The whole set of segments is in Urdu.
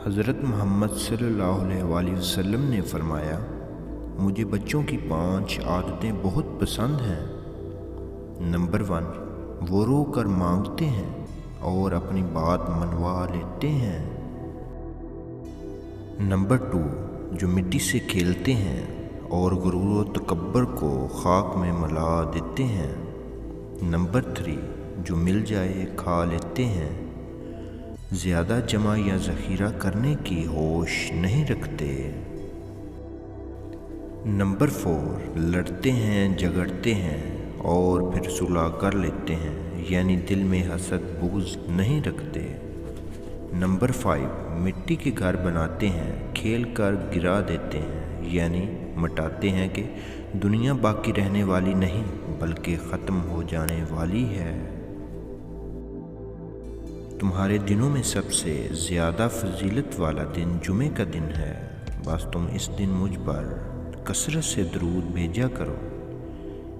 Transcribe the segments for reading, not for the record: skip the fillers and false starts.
حضرت محمد صلی اللہ علیہ وسلم نے فرمایا، مجھے بچوں کی 5 عادتیں بہت پسند ہیں۔ نمبر 1، وہ رو کر مانگتے ہیں اور اپنی بات منوا لیتے ہیں۔ نمبر 2، جو مٹی سے کھیلتے ہیں اور غرور و تکبر کو خاک میں ملا دیتے ہیں۔ نمبر 3، جو مل جائے کھا لیتے ہیں، زیادہ جمع یا ذخیرہ کرنے کی ہوش نہیں رکھتے۔ نمبر 4، لڑتے ہیں جھگڑتے ہیں اور پھر صلح کر لیتے ہیں، یعنی دل میں حسد بغض نہیں رکھتے۔ نمبر 5، مٹی کے گھر بناتے ہیں، کھیل کر گرا دیتے ہیں، یعنی مٹاتے ہیں کہ دنیا باقی رہنے والی نہیں بلکہ ختم ہو جانے والی ہے۔ تمہارے دنوں میں سب سے زیادہ فضیلت والا دن جمعہ کا دن ہے، بس تم اس دن مجھ پر کثرت سے درود بھیجا کرو،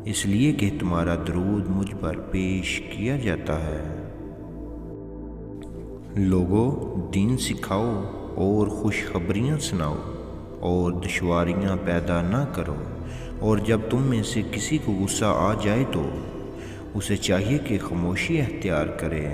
اس لیے کہ تمہارا درود مجھ پر پیش کیا جاتا ہے۔ لوگوں، دین سکھاؤ اور خوشخبریاں سناؤ اور دشواریاں پیدا نہ کرو، اور جب تم میں سے کسی کو غصہ آ جائے تو اسے چاہیے کہ خاموشی اختیار کرے۔